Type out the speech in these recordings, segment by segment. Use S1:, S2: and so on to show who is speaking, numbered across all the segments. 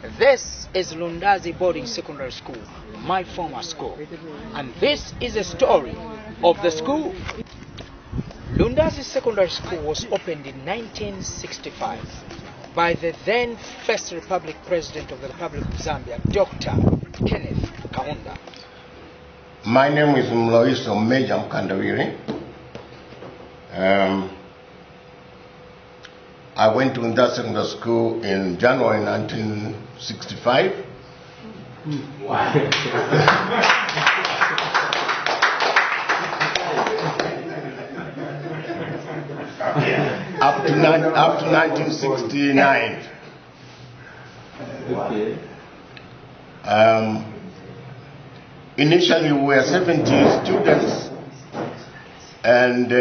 S1: This is Lundazi Boarding Secondary School, my former school, and this is a story of the school. Lundazi Secondary School was opened in 1965 by the then First Republic President of the Republic of Zambia, Dr. Kenneth Kaunda.
S2: My name is Mloiso Meja Mkandawiri. I went to Lundazi Secondary School in January 1965. Wow. up to 1969.
S3: Okay.
S2: Initially, we were 70 students, and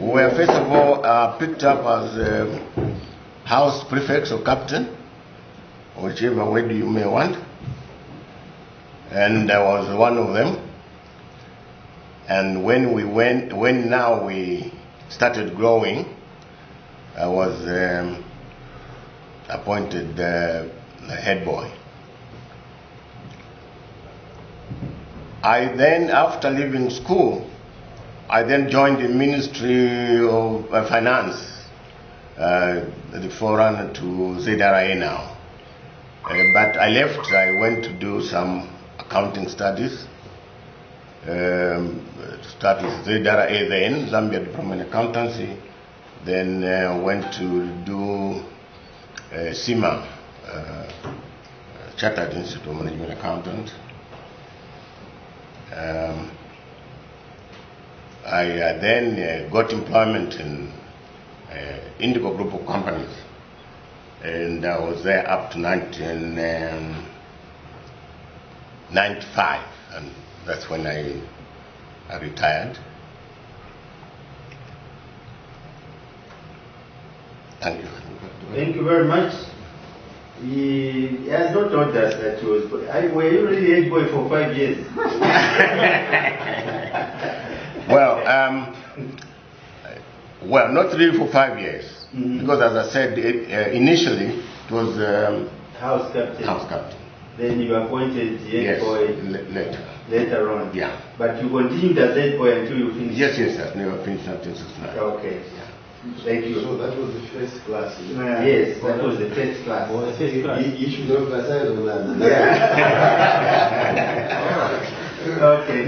S2: we were first of all picked up as house prefects or captain, whichever way you may want, and I was one of them. And when we started growing, I was appointed the head boy. I then, after leaving school, I then joined the Ministry of Finance, the forerunner to ZRA now. But I left, I went to do some accounting studies. Started with ZRA then, Zambia Diploma in Accountancy. Then went to do CIMA, Chartered Institute of Management Accountant. I then got employment in Indigo Group of Companies, and I was there up to 1995, and that's when I retired. Thank you.
S3: Thank you very much. He has not told us that he was. Were you really head boy for 5 years?
S2: Well, not really for 5 years, because as I said, initially it was
S3: house captain.
S2: House captain.
S3: Then you appointed head boy later on.
S2: Yeah.
S3: But you continued as head boy until you finished.
S2: Yes, I've never finished 1969.
S3: Okay.
S2: Yeah.
S3: Thank you.
S4: So that was the first class.
S3: Yes, that was the first class.
S4: Oh, the first class. You should have decided on that.
S3: Okay,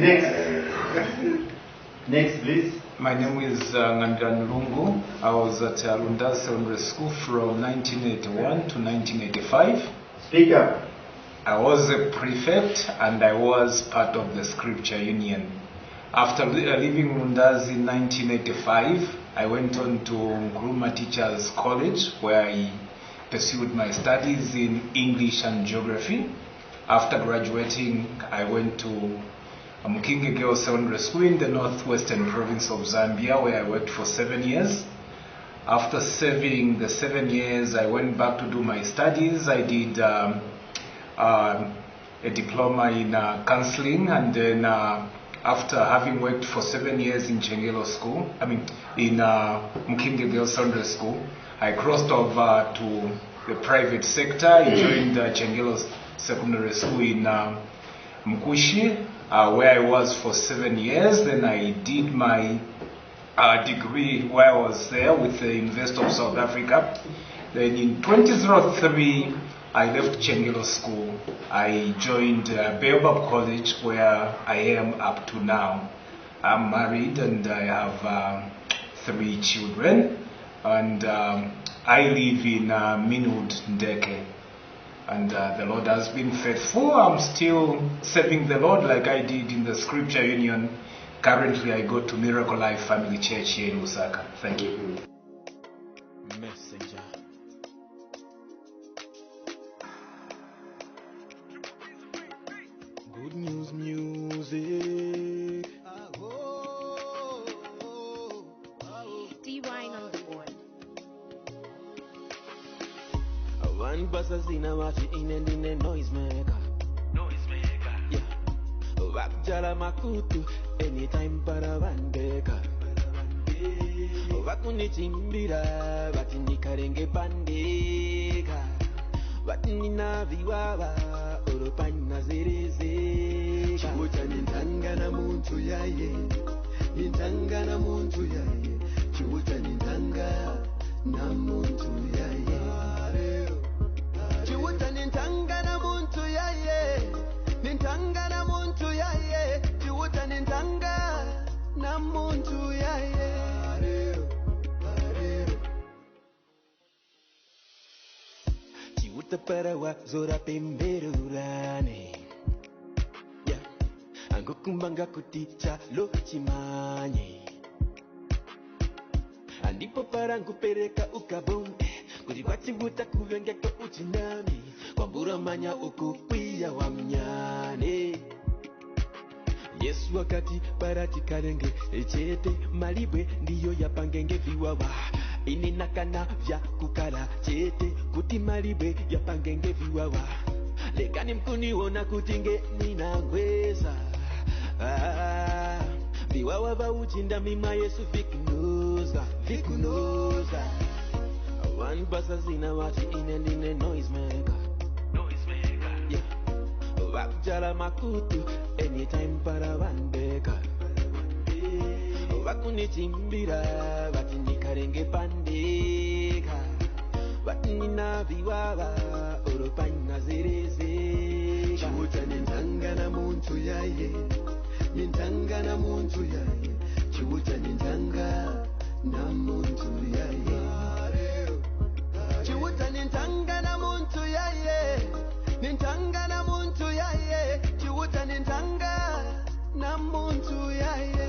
S3: next please.
S5: My name is Ngandran Lungu. I was at Lundazi Secondary School from 1981 to 1985.
S3: Speak up.
S5: I was a prefect and I was part of the scripture union. After leaving Lundazi in 1985, I went on to Nkrumah Teachers College, where I pursued my studies in English and geography. After graduating, I went to Mkinge Girls Secondary School in the northwestern province of Zambia, where I worked for 7 years. After serving the 7 years, I went back to do my studies. I did a diploma in counseling, and then after having worked for 7 years in Chengelo School, in Mkinge Girls Secondary School, I crossed over to the private sector. I joined Chengelo Secondary School in Mkushi, where I was for 7 years. Then I did my degree where I was there with the University of South Africa. Then in 2003, I left Chengelo School. I joined Baobab College, where I am up to now. I'm married and I have 3 children, and I live in Minwood, Ndeke. And the Lord has been faithful. I'm still serving the Lord like I did in the Scripture Union. Currently, I go to Miracle Life Family Church here in Lusaka. Thank you.
S6: Messenger. Good news music.
S7: D-Wine on the board.
S6: One bassa zina machi in noise maker. Yeah. Wakjala makutu anytime para bandeka. Wakunichimbira bati nikarenge pandeka. But vivava oropanya zereze chiuta nintanga na muntu yaye nintanga na muntu yaye chiuta nintanga na muntu yaye chiuta nintanga na muntu yaye nintanga na muntu yaye chiuta nintanga na muntu yaye chiuta parawa zora pemberurane ya angokumbanga kuti chalo chimanye andipo parangupereka ukabonde kuti kwachiuta kuvengeka uchinami kwambura manya ukukwiya wa mnyane Yesu wakati parati karenge chete malibwe ndiyo yapangenge viwawa ininakana vya kukala chete kuti malibwe yapangenge viwawa lekani mkuniona kutinge ninangweza viwawa va uchinda mima Yesu vikunoza One basa zina wati inendine noise maker yeah. Wakjala makutu anytime para wandeka Wakunichimbira watinikarenge pandeka Watinina viwawa oropanya zereze Chiuta nintanga na muntu yaye Nintanga na muntu yaye Chiuta nintanga na muntu yaye Chiuta nintanga na muntu yaye Nintanga na muntu yaye Chiuta nintanga na muntu yaye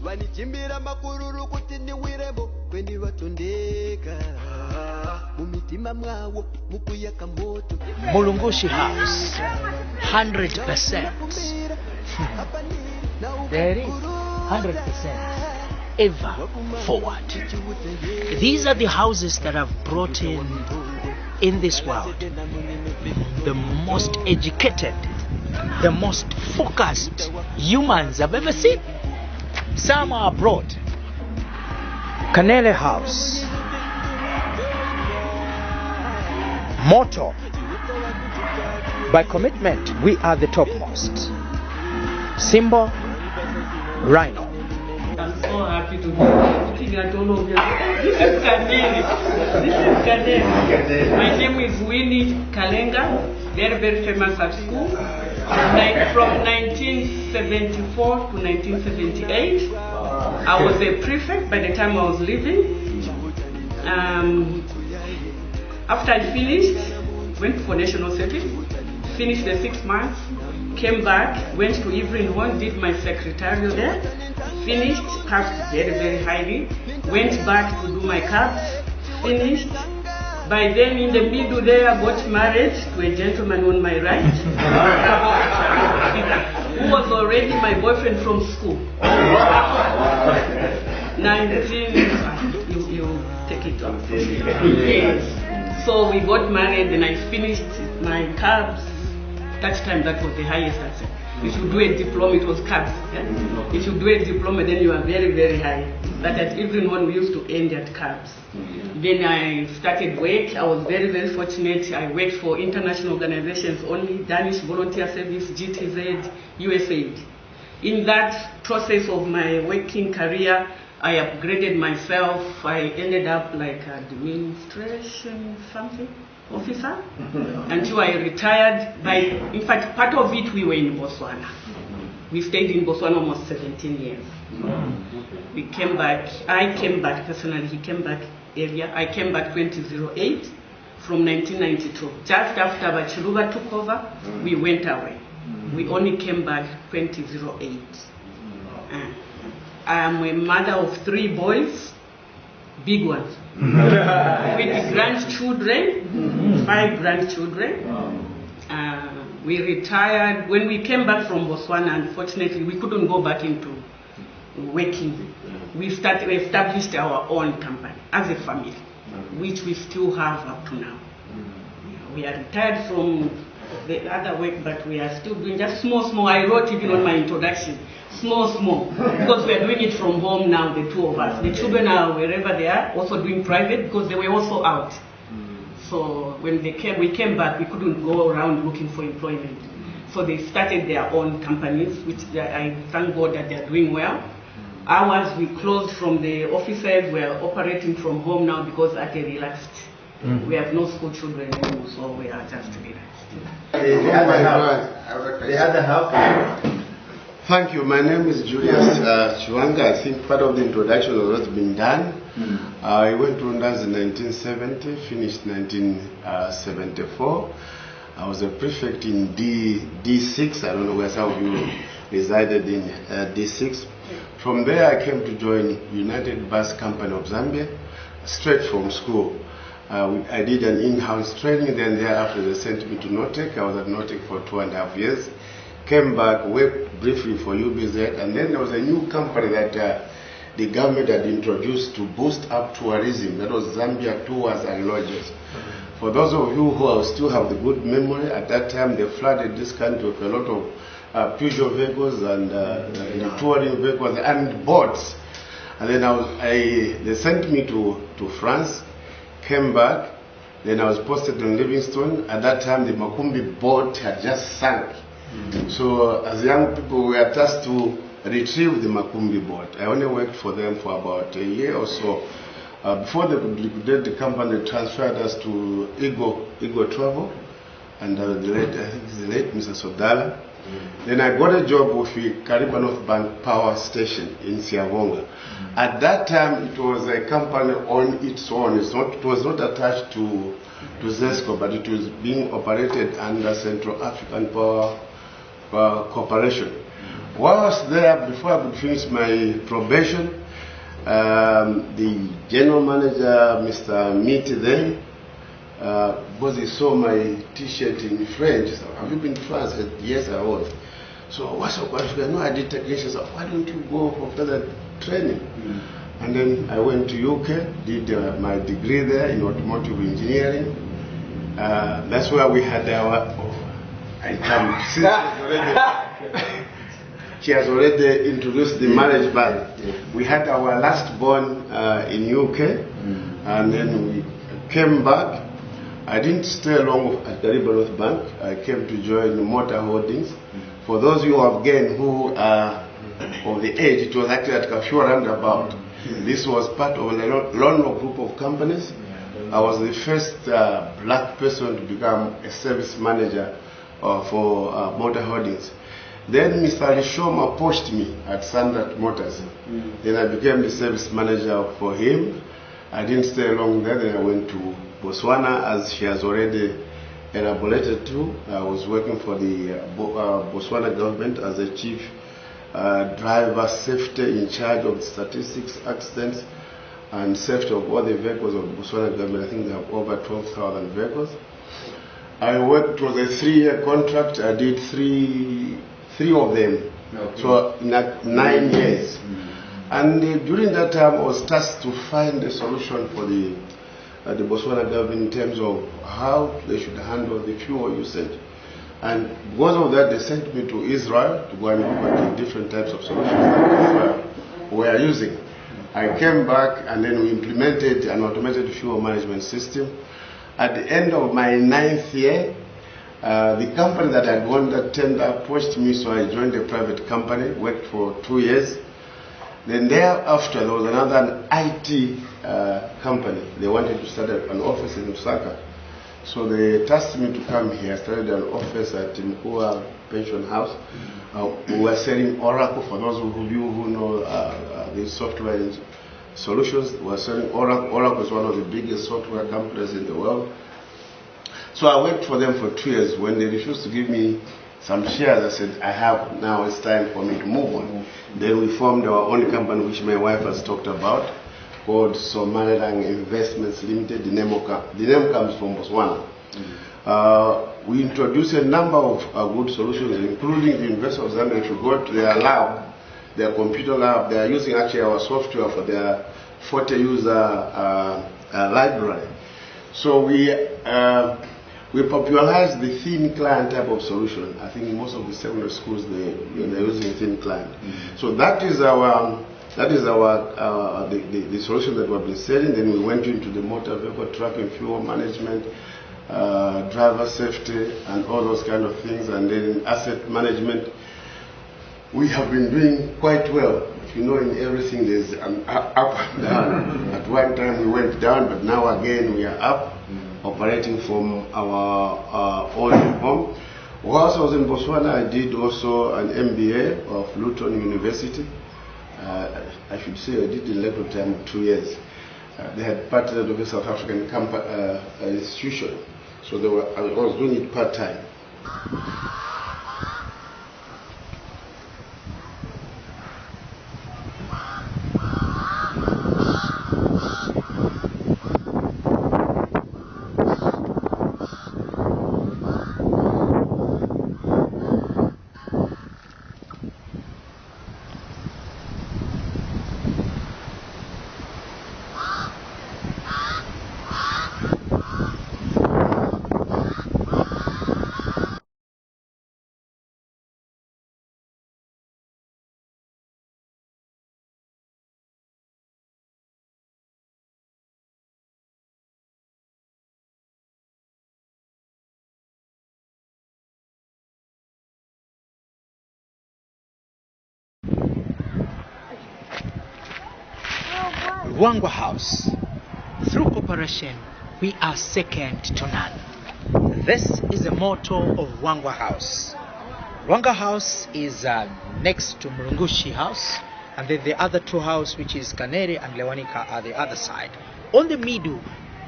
S6: Wanichimbira makururu kuti niwirebo kwendi watondeka Mumitima mwawo mukuyaka moto
S1: Mulungushi House, 100%. There it is, 100%. Ever forward. These are the houses that have brought in this world the most educated, the most focused humans I've ever seen. Some are abroad. Kanele House. Motto: by commitment we are the topmost. Symbol: rhino.
S7: I'm so happy to be looking at all of you. This is Kanele. My name is Winnie Kalenga, very, very famous at school. From 1974 to 1978, I was a prefect by the time I was leaving. After I finished, went for national service, finished the 6 months, came back, went to Evelyn Hall, did my secretarial there, finished, passed very, very highly, went back to do my cards, finished. By then, in the middle there, I got married to a gentleman on my right, who was already my boyfriend from school. 19, you take it off. Yes. So we got married and I finished my cabs. That time, that was the highest I said. If you do a diploma, it was cabs. Yeah? If you do a diploma, then you are very, very high. But at everyone, we used to end at cabs. Then I started work. I was very, very fortunate. I worked for international organizations only, Danish Volunteer Service, GTZ, USAID. In that process of my working career, I upgraded myself. I ended up like administration something officer until I retired. In fact, part of it we were in Botswana. We stayed in Botswana almost 17 years. We came back. I came back personally. He came back earlier. I came back 2008 from 1992. Just after Bachiluba took over, we went away. We only came back 2008. I am a mother of 3 boys, big ones, with grandchildren, 5 grandchildren. We retired. When we came back from Botswana, unfortunately, we couldn't go back into working. We established our own company as a family, which we still have up to now. We are retired from the other work, but we are still doing just small. I wrote even on my introduction, small, because we are doing it from home now, the 2 of us. The children are wherever they are, also doing private, because they were also out. So when we came back, we couldn't go around looking for employment. So they started their own companies, which I thank God that they're doing well. Ours, we closed from the offices. We're operating from home now because at a relaxed. We have no school children anymore, so we are just relaxed.
S3: The other half.
S4: Thank you. My name is Julius Chiwanga. I think part of the introduction has already been done. I went to Lundazi in 1970, finished 1974. I was a prefect in D6. I don't know where some of you resided in D6. From there, I came to join United Bus Company of Zambia, straight from school. I did an in-house training, then thereafter they sent me to Notec. I was at Notec for 2.5 years. Came back, worked briefly for UBZ, and then there was a new company that the government had introduced to boost up tourism. That was Zambia Tours and Lodges. For those of you who still have the good memory, at that time they flooded this country with a lot of Peugeot vehicles and touring vehicles and boats. And then they sent me to France, came back, then I was posted in Livingstone. At that time the Makumbi boat had just sunk. So as young people, we were tasked to retrieve the Makumbi boat. I only worked for them for about a year or so. Before they could liquidate the company, they transferred us to Ego Travel, and the late Mr. Sodala. Then I got a job with the Kariba North Bank Power Station in Siavonga. At that time, it was a company on its own. It was not attached to ZESCO, but it was being operated under Central African Power Corporation. While I was there, before I could finish my probation, the general manager, Mr. Miti then, because he saw my t-shirt in French, he said, "Have you been to France?" I said, "Yes, I was." So what's your qualification? No, I did technician. So why don't you go for further training? And then I went to UK, did my degree there in automotive engineering. That's where we had our... She has already introduced the marriage bank. We had our last born in UK, and then we came back. I didn't stay long at Kariba North Bank. I came to join Motor Holdings. For those of you again who are of the age, it was actually at Kafua roundabout. This was part of a long group of companies. I was the first black person to become a service manager for Motor Holdings. Then Mr. Lishoma poached me at Standard Motors. Then I became the service manager for him. I didn't stay long there. Then I went to Botswana, as she has already elaborated to. I was working for the Botswana government as a chief driver safety in charge of statistics, accidents, and safety of all the vehicles of the Botswana government. I think they have over 12,000 vehicles. I worked, it was a 3-year contract. I did three of them, so in 9 years. And during that time, I was tasked to find a solution for the Botswana government in terms of how they should handle the fuel usage. And because of that, they sent me to Israel to go and look at the different types of solutions that we are using. I came back, and then we implemented an automated fuel management system. At the end of my 9th year, the company that had won that tender approached me, so I joined a private company, worked for 2 years. Then thereafter, there was another IT company. They wanted to start an office in Lusaka. So they tasked me to come here. I started an office at Mkua Pension House. We were selling Oracle. For those of you who know the software solutions, we were selling Oracle. Oracle is one of the biggest software companies in the world. So I worked for them for 2 years. When they refused to give me some shares, I said, now it's time for me to move on. Then we formed our own company, which my wife has talked about, called Somaliland Investments Limited. The name comes from Botswana. We introduced a number of good solutions, including the University of Zambia. If you go to their lab, their computer lab, they are using actually our software for their 40-user library. So we popularized the thin client type of solution. I think most of the secondary schools, they're using thin client. So that is our That is our the solution that we've been selling. Then we went into the motor vehicle, truck and fuel management, driver safety, and all those kind of things. And then asset management. We have been doing quite well. You know, in everything there's an up and down. At one time we went down, but now again we are up, operating from our own home. Whilst I was in Botswana, I did also an MBA of Luton University. I should say I did in little time 2 years. They had partnered with a South African institution, so I was doing it part-time.
S1: Ruangwa House. Through cooperation, we are second to none. This is the motto of Ruangwa House. Ruangwa House is next to Murungushi House, and then the other two houses, which is Kanere and Lewanika, are the other side. On the middle,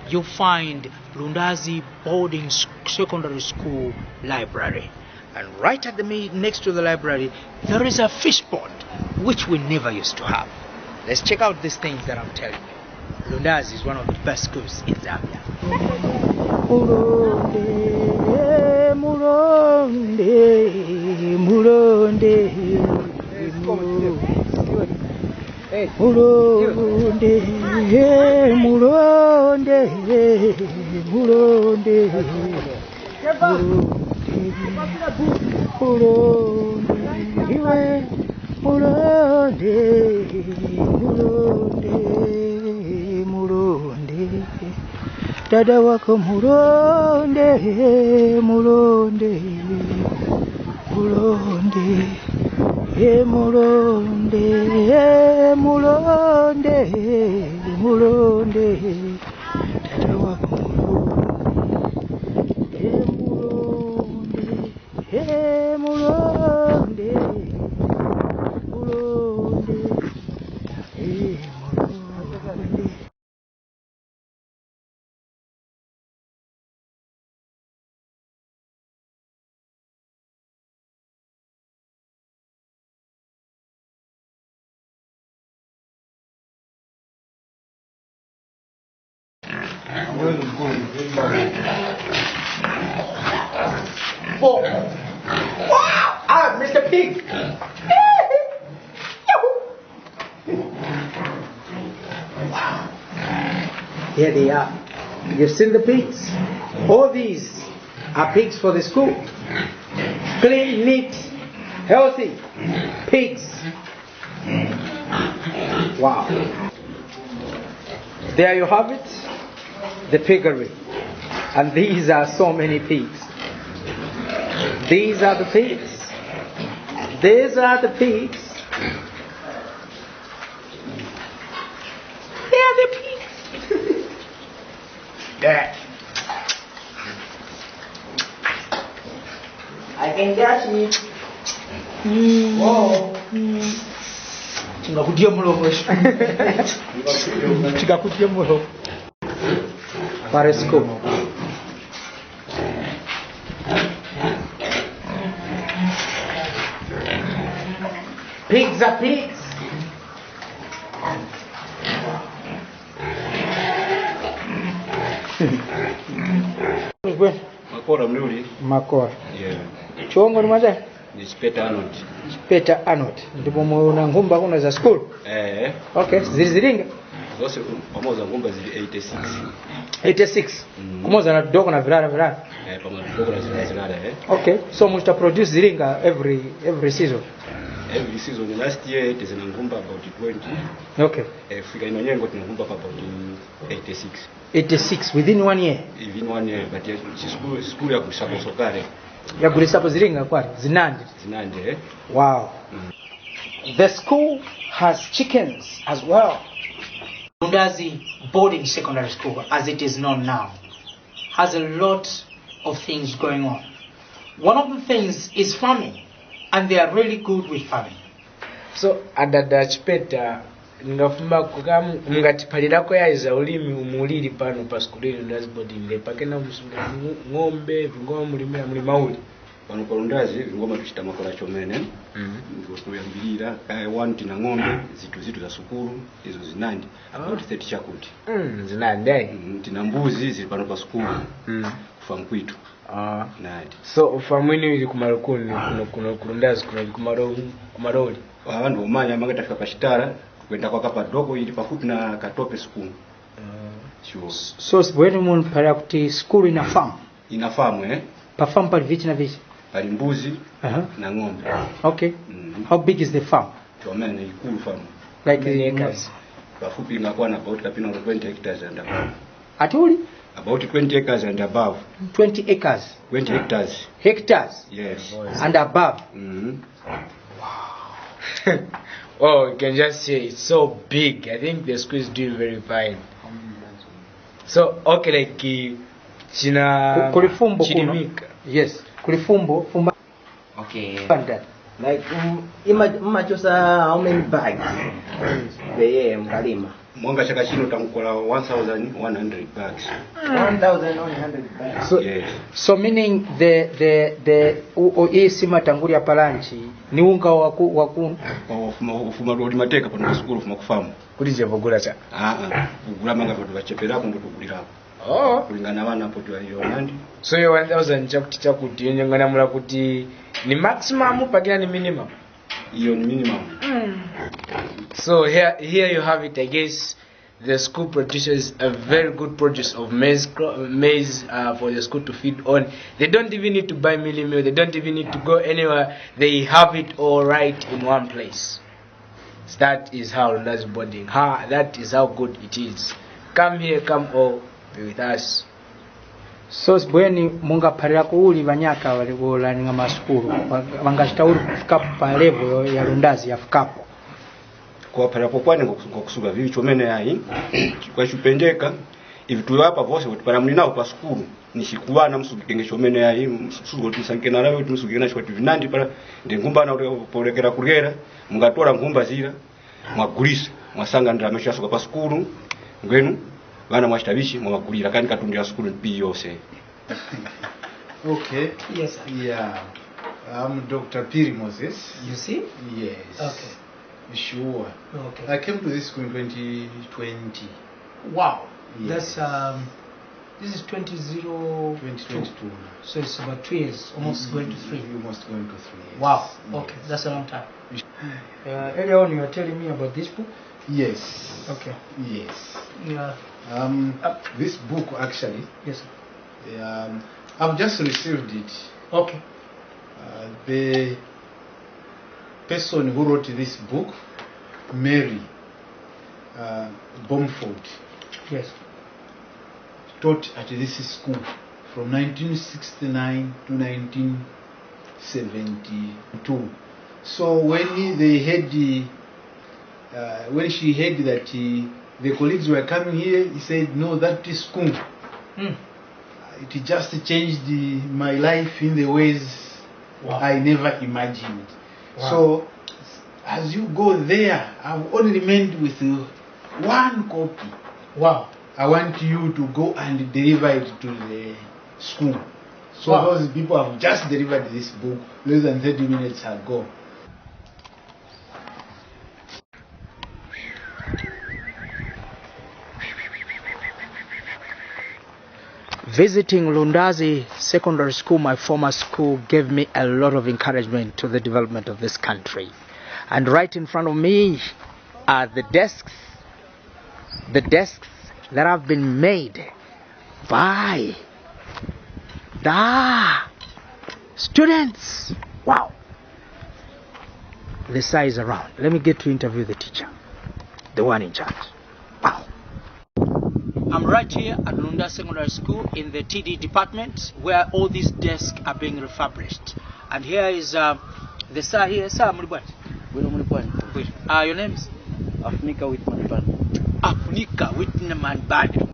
S1: you'll find Lundazi Boarding Secondary School Library. And right at the next to the library, there is a fish pond, which we never used to have. Let's check out these things that I'm telling you. Lundazi is one of the best schools in Zambia. Muronde, Muronde, Muronde, Muronde, Muronde, Muronde, Muronde, dada wako Muronde, Muronde, Muronde, Muronde, Muronde, Muronde, dada wako Muronde, Muronde, Muronde, Muronde. Oh. Wow! Ah, Mr. Pig! Wow. Here they are. You've seen the pigs? All these are pigs for the school. Clean, neat, healthy pigs. Wow. There you have it. The piggery. And these are so many pigs. These are the pigs. These are the pigs. They are the pigs. There. I can catch it. Whoa. Chingakutia mulo. Chingakutia mulo. Paresco. Pigs are pigs.
S8: Makora mluli.
S1: Makora.
S8: Yeah.
S1: Chongo ni mwaza?
S8: Ni Peter Arnold.
S1: Peter Arnold. Ndipo mwana ngumba kuna za school? Okay, zilizilinga?
S8: Zose pamoja ngumba zili 86.
S1: 86. Kumoza na dogo na vilala.
S8: Pamoja dogo na vilala.
S1: Okay, so must produce zilinga every season.
S8: every season. Last year it is in Ngumba about 20.
S1: Okay.
S8: Africa in Onyengo in Ngumba about 86.
S1: 86 within 1 year.
S8: Even 1 year, but yes, school ya kusako sokare.
S1: Ya kulisapo ziringa kwali zinandi.
S8: Zinande.
S1: Wow. The school has chickens as well. Lundazi Boarding Secondary School, as it is known now, has a lot of things going on. One of the things is farming, and they are really good with farming.
S9: So adada chipeta ngafumba kukamu mungatipalirako yaiza ulimi umulili pano pa skulili Lundazi boarding le pakena musunga ng'ombe vingoma mulima uli
S8: Pano pa Lundazi vingoma tuchita makola chomene kuyambilira kaya wanti na ng'ombe zitu za sukulu izo zinandi about 30 chakuti
S9: zinandi
S8: tina mbuzi zili pano pa sukulu kufa mkwitu nandi.
S9: So ufamwini ili kumarukuni kuna Lundazi kuna kumaroli
S8: abantu omanya mangata pa chitara kwenda kwa kapadogo ili pafupi na katope school. Sure.
S1: So when mun para kuti school ina farm.
S8: Ina farm
S1: Pa farm pali vichi na vichi.
S8: Pali mbuzi na ng'ombe.
S1: Okay. How big is the farm?
S8: Tuamene ni cool farm.
S1: Like the acres.
S8: Pafupi inakuwa na about kapina 20 hectares and above.
S1: Atuli?
S8: About 20 acres and above.
S1: 20 acres.
S8: 20 hectares.
S1: Hectares.
S8: Yes.
S1: And above.
S9: Oh, you can just say it's so big. I think the school is doing very fine. So, okay, like
S1: kulifumbo kuno. Yes. Kulifumbo fumba.
S10: Okay. Like machosa how many bags? The mkalima.
S8: Mwanga chaka chino tamukola 1,100 bags.
S10: 1,100 bags.
S1: So,
S8: yes.
S1: So meaning the isima tangulia palanchi ni unga waku
S8: ufuma rodi mateka pano school ufuma kufamu.
S9: Kulije vogula cha.
S8: Ugula manga pano bacheperapo ndo tugulirapo. Kulingana wana poti walionandi.
S9: So yo 1,000 chakuti chakuti nyangana mula kuti ni maximum pakina ni minimum.
S8: Iyo ni minimum.
S9: So here you have it. I guess the school produces a very good produce of maize for the school to feed on. They don't even need to buy mealie meal. They don't even need to go anywhere. They have it all right in one place. So that is how Lundazi boarding. That is how good it is. Come here, come all be with us.
S1: So sibweni munga parira kuuli banyaka waligola ninga maskulu wangashitauri kufika pa level ya Lundazi yafikapo
S8: kwa parira popwane ngokusuba vivi chomene yayi kwa chupendeka ivi tuyapa vose para mlinao pa skulu nishikuwana msugenge chomene yayi msugo tusankena nawe tumsugena chwa vinandi para ndengumba na polekera kurera mungatora ngumba zira mwagulisa mwasanga ndamesha soka pa skulu ngwenu bana mwashitabishi mwagulira kandi katundira skulu mpi yose.
S11: Okay.
S1: Yes, sir.
S11: Yeah. I'm Dr. Piri Moses.
S1: You see?
S11: Yes.
S1: Okay.
S11: Sure.
S1: Okay.
S11: I came to this school in 2020.
S1: Wow.
S11: Yes.
S1: That's this is 2022. So it's about 2 years, almost going to 3.
S11: Almost going to 3 years.
S1: Wow. Okay, that's a long time. Earlier on you were telling me about this book?
S11: Yes.
S1: Okay.
S11: Yes.
S1: Yeah.
S11: This book actually.
S1: Yes.
S11: I've just received it.
S1: Okay.
S11: The person who wrote this book, Mary Bomford,
S1: yes,
S11: taught at this school from 1969 to 1972. So when they had when she heard that the colleagues were coming here, he said, "No, that is school." It just changed my life in the ways I never imagined. So as you go there, I've only remained with one copy.
S1: Wow.
S11: I want you to go and deliver it to the school. So those people have just delivered this book less than 30 minutes ago.
S1: Visiting Lundazi Secondary School, my former school, gave me a lot of encouragement to the development of this country. And right in front of me are the desks that have been made by the students. Wow. the size around. Let me get to interview the teacher, the one in charge. Wow. I'm right here at Lundazi Secondary School in the TD department where all these desks are being refurbished. And here is the sir here. Sir, your name is?
S12: Afnika Whitman Band.
S1: Afnika Whitman Band.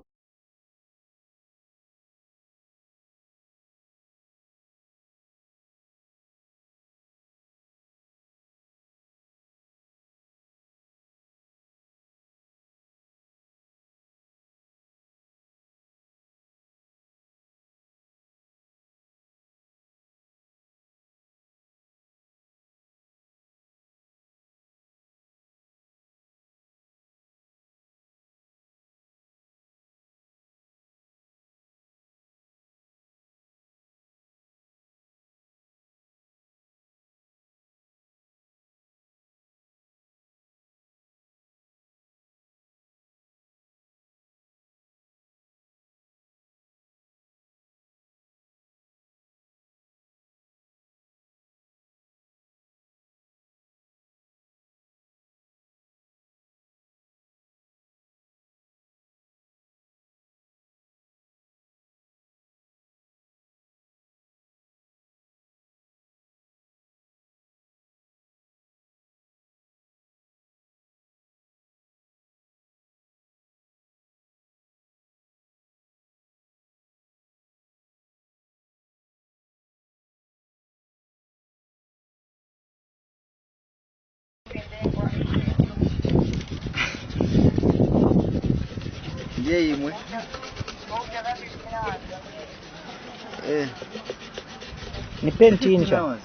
S1: Ni penti incha.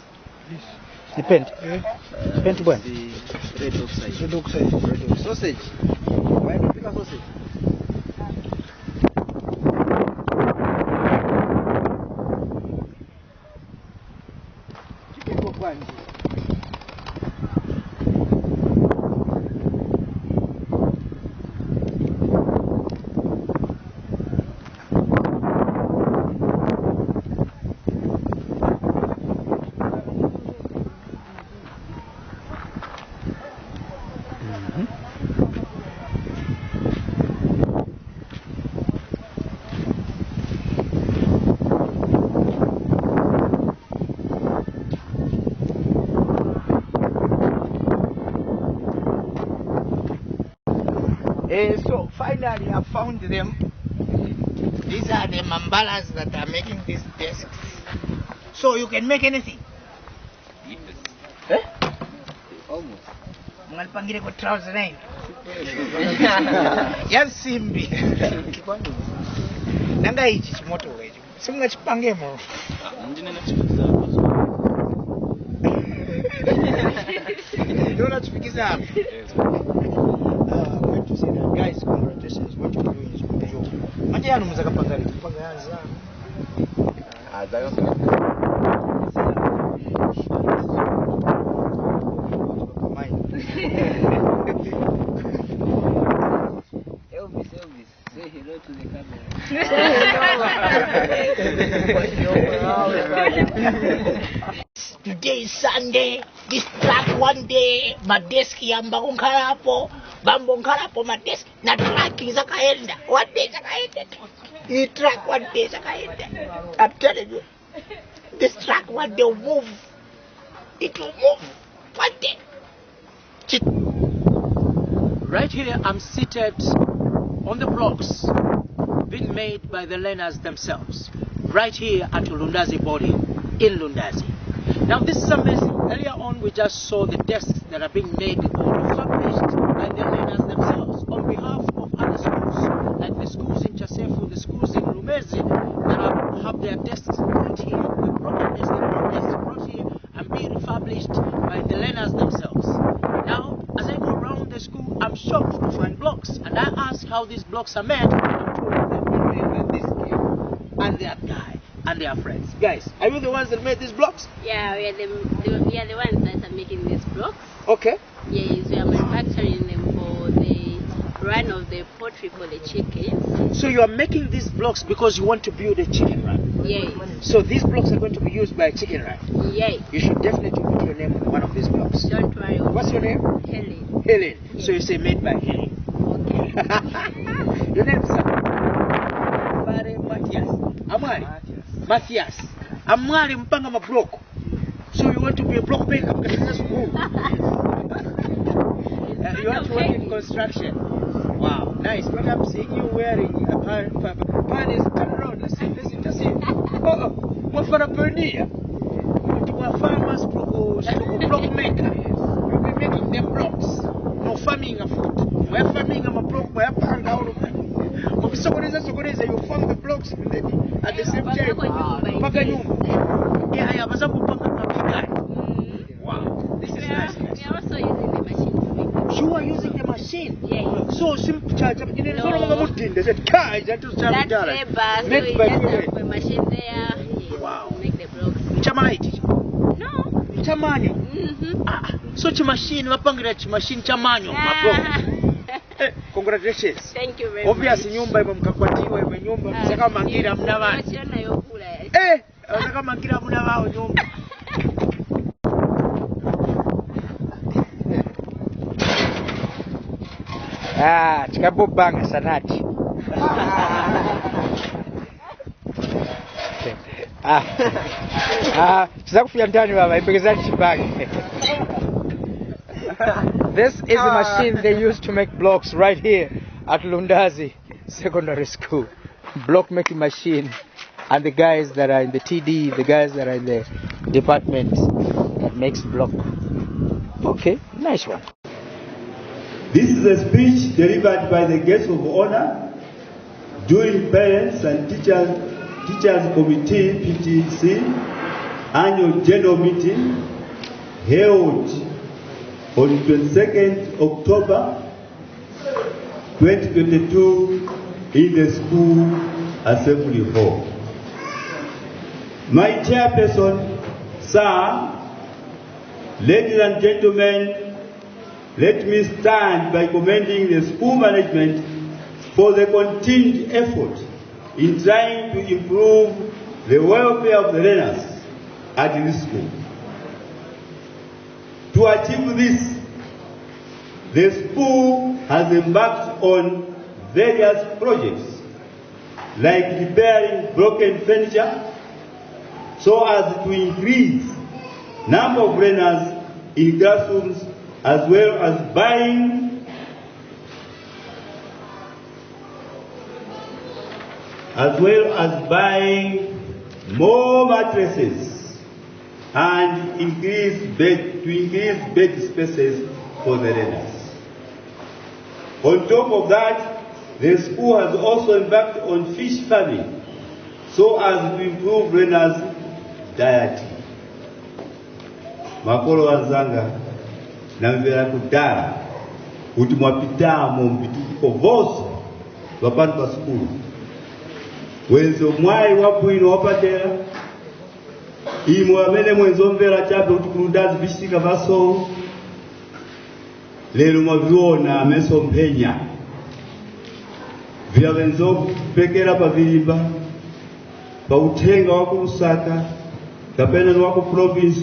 S1: Ni penti. Penti bwana.
S12: Red oxide.
S1: Red oxide.
S12: Sausage. Why don't you pick a sausage?
S1: Chicken kwa kwanza. So finally I found them. These are the mambalas that are making these desks. So you can make anything.
S12: Yes.
S1: Eh?
S12: Almost.
S1: Mngalipangile kwa trouser nine. Yansimbi. Nanga hichi chimoto wecho. Simungachipangemo.
S12: Mjine na chipikiza.
S1: Ndio nachipikiza hapo. Going to say that guys, congratulations, what you're doing is good job. Manje yanu muzaka pangani kupangaza.
S12: Elvis, say hello to the camera.
S1: Today is Sunday. This track one day, my desk yamba kunkarapo, bambo nkarapo my desk. Na track zakaenda. One day zakaenda. This track one day zakaenda. I'm telling you, this track one day will move. It will move one day. Right here, I'm seated on the blocks being made by the learners themselves. Right here at Lundazi boarding in Lundazi. Now this is amazing. Earlier on we just saw the desks that are being made or refurbished by the learners themselves on behalf of other schools, like the schools in Chasefu, the schools in Lumezi that have their desks right here. The broken desks, the broken desks brought here and being refurbished by the learners themselves. Now, as I go around the school, I'm shocked to find blocks, and I ask how these blocks are made. I'm told that they made by this kid and that guy and their friends. Guys, are you the ones that made these blocks?
S13: Yeah, we are the ones that are making these blocks.
S1: Okay.
S13: Yes, we are manufacturing them for the run of the poultry for the chickens.
S1: So you are making these blocks because you want to build a chicken run?
S13: Yes.
S1: So these blocks are going to be used by a chicken run?
S13: Yes.
S1: You should definitely put your name on one of these blocks.
S13: Don't worry.
S1: What's your name?
S13: Helen.
S1: Helen.
S13: Yes.
S1: So you say made by Helen.
S13: Okay.
S1: Your name, sir? Matthias. Amwali? Matthias. Amwali mpanga ma block. So you want to be a block maker because that's cool. You want to work in construction. Wow, nice. But I'm seeing you wearing a pan is turn around. Listen. Oh, what for a pioneer? You are farmers block maker. You'll be making them blocks. No farming of food. We're farming a block, we're panga all of them. So you farm the blocks at the same time. Yeah, wow, this is nice.
S13: We're also using the machine to make them.
S1: You are using the machine?
S13: Yes.
S1: So simple charge.
S13: No.
S1: They said, car,
S13: That's labor, so we just have a machine there. Yes.
S1: Wow.
S13: Make the blocks.
S1: Chamaiti?
S13: No.
S1: Chamanyo? So machine, machine chamanyo. Congratulations.
S13: Thank you very
S1: Obviously,
S13: much.
S1: nyumba mkakwatiwa nyumba msaka mangira mna bana. Msaka mangira mna bao nyumba. Chikabobanga sanati. Chizakufia ndani baba ipekezani chibange. This is the machine they use to make blocks right here at Lundazi Secondary School. Block making machine. And the guys that are in the TD, the guys that are in the department that makes block. Okay, nice one.
S14: This is a speech delivered by the guest of honor during Parents and Teachers Committee PTC annual general meeting held on 22nd October 2022 in the school assembly hall. My chairperson, sir, ladies and gentlemen, let me start by commending the school management for the continued effort in trying to improve the welfare of the learners at this school. To achieve this, the school has embarked on various projects like repairing broken furniture so as to increase number of learners in classrooms, as well as buying more mattresses and to increase bed spaces for the learners. On top of that, the school has also embarked on fish farming so as to improve learners' diet. Makolo wanzanga namvera kudala kuti mwapitamo mpituko vose vapano pa skulu wenzo mwayi wabwino wapatera imwe amene mwenzomvera chabe kuti kulundazi vichitika vasolo lero mwaviona ameso mphenya vila wenzopekera pa vilimba pa uthenga wa kulusaka kapena ni wa ku province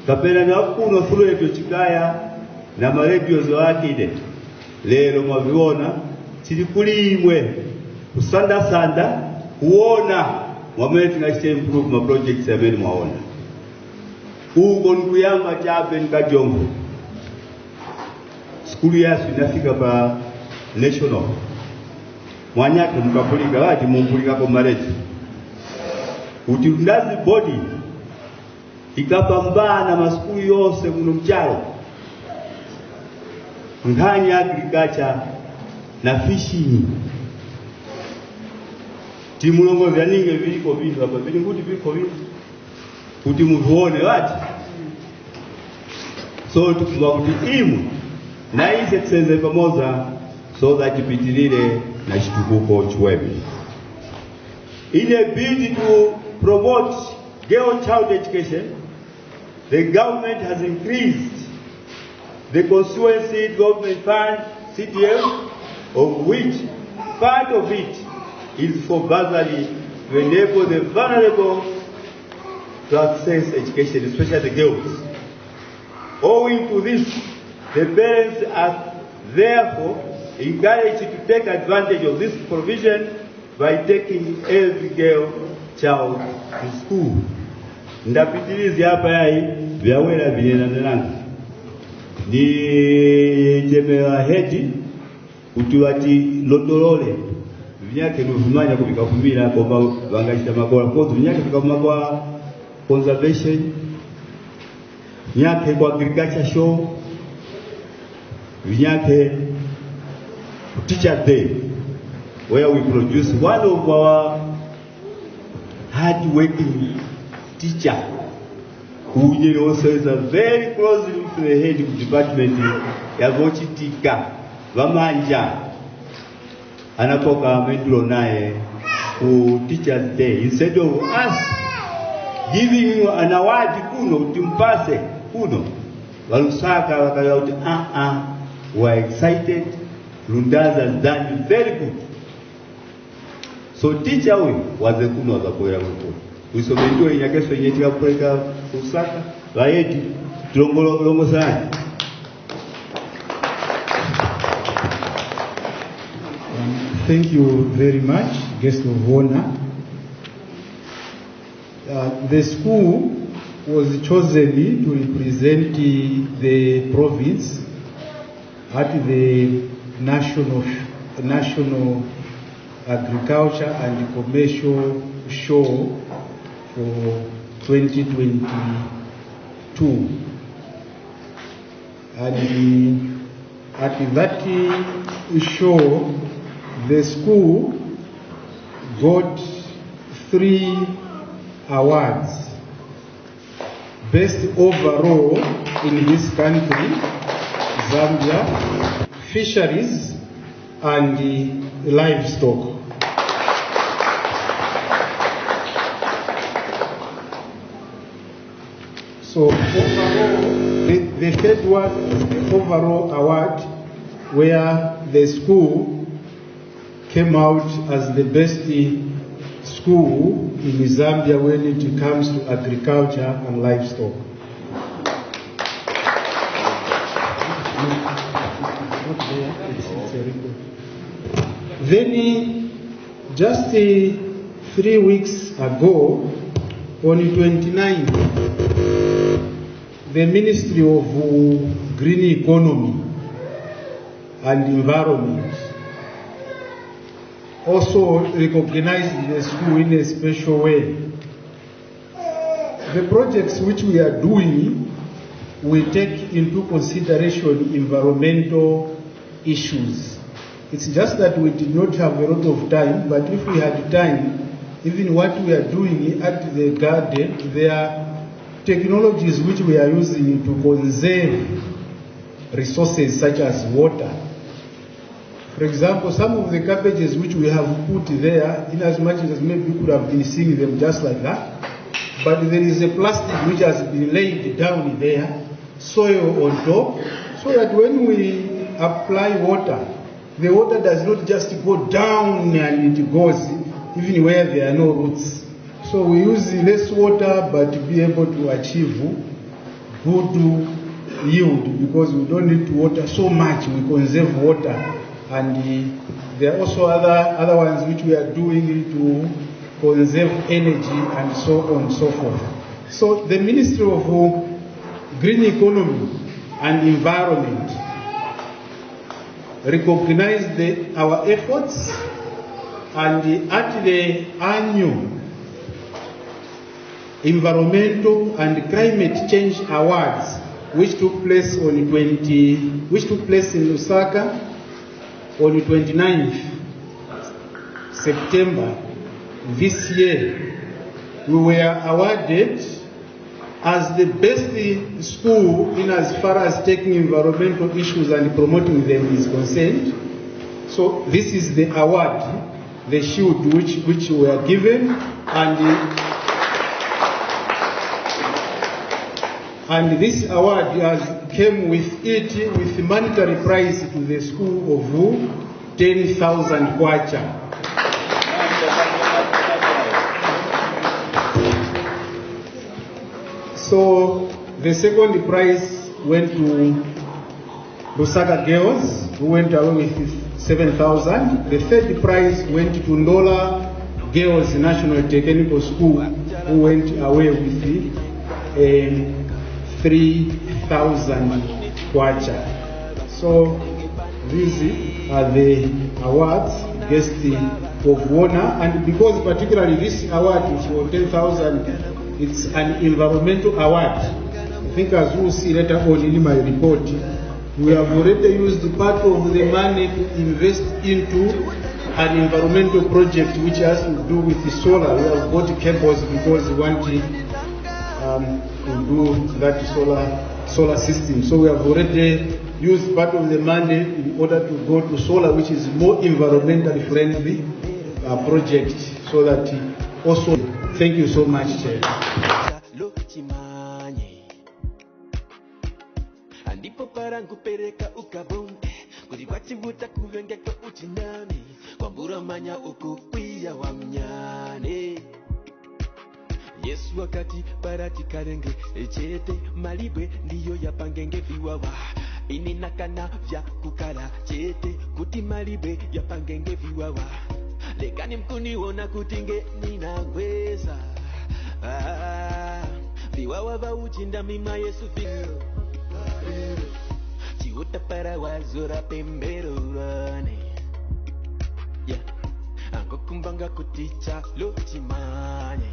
S14: kapena ni wakuno fuleto chikaya na maredio zoakide lero mwaviona chili kulimwe kusanda kuona mwamene tinachite improve ma projects amene mwaona uko nikuyamba chape nikajombo skulu yasu inafika pa national mwanyake mukapulika wati mumpulika kwa maredio kuti Lundazi body ikapambana maskulu yose muno mchalo nkhani ya agriculture na fishing timulongozi yaninge viliko vintu hapa vili kuti viko vintu kuti muvione wati so tukuva kuti imu na ise tisenze pamoja so that ipitilile na chitukuko chiweme. In a bid to promote girl child education, the government has increased the constituency government fund CDF of which part of it is for bursary to enable the vulnerable to access education, especially the girls. Owing to this, the parents are therefore encouraged to take advantage of this provision by taking every girl child to school. Ndapitiliza hapa yai vyawela vinenananga. Ni jemewa heti utuwati lotolole vinyake nufumanya kubikafumila kwa wangashita makola kozu vinyake vikafuma kwa conservation vinyake kwa agriculture show vinyake teacher day where we produce one of our hard working teacher who also is a very close to the head of department ya vochitika vamanja anapoka mendulo naye ku teachers day instead of us giving you an award kuno utimpase kuno walusaka wakayauti we are excited. Lundazi has done very good. So teacher we was a kuno wakapoera mkuu usomejua inyakeso yetu ya kupeleka usaka waeti tulongolongo sana.
S11: Thank you very much, guest of honor. The school was chosen to represent the province at the National Agriculture and Commercial Show for 2022. And at that show, the school got 3 awards. Best overall in this country, Zambia, fisheries and livestock. So overall, the third one is the overall award, where the school came out as the best school in Zambia when it comes to agriculture and livestock. Then, just 3 weeks ago, on the 29th, the Ministry of Green Economy and Environment also recognized the school in a special way. The projects which we are doing will take into consideration environmental issues. It's just that we did not have a lot of time, but if we had time, even what we are doing at the garden, there are technologies which we are using to conserve resources such as water. For example, some of the cabbages which we have put there, in as much as maybe we could have been seeing them just like that, but there is a plastic which has been laid down there, soil on top, so that when we apply water, the water does not just go down and it goes even where there are no roots. So we use less water but be able to achieve good yield because we don't need to water so much, we conserve water. And there are also other ones which we are doing to conserve energy and so on and so forth. So the Ministry of Green Economy and Environment recognized our efforts, and at the annual Environmental and Climate Change Awards, which took place in Lusaka on the 29th September this year, we were awarded as the best school in as far as taking environmental issues and promoting them is concerned. So this is the award, the shield which we were given, and this award came with monetary prize to the school of 10,000 kwacha. So the second prize went to Lusaka girls, who went away with 7,000. The third prize went to Ndola Girls National Technical School, who went away with 3,000 kwacha. So these are the awards, guest of honor, and because particularly this award is for 10,000, it's an environmental award. I think as you will see later on in my report, we have already used part of the money to invest into an environmental project which has to do with the solar. We have bought cables because we want to do that solar system. So we have already used part of the money in order to go to solar, which is more environmentally friendly project. So that also, thank you so much, Chair.
S6: Ndipo parangu pereka ukabonde kuti kwachivuta kuvengeka uchinami kwambura manya ukukwiya wa mnyane Yesu wakati parati karenge chete malibwe ndiyo yapangenge viwawa ini nakana vya kukala chete kuti malibwe yapangenge viwawa lekani mkuniona kutinge ninaweza viwawa va uchinda mima Yesu vio Chihuta para wazura pembero rane Yeah Ango kumbanga kuticha lo chimane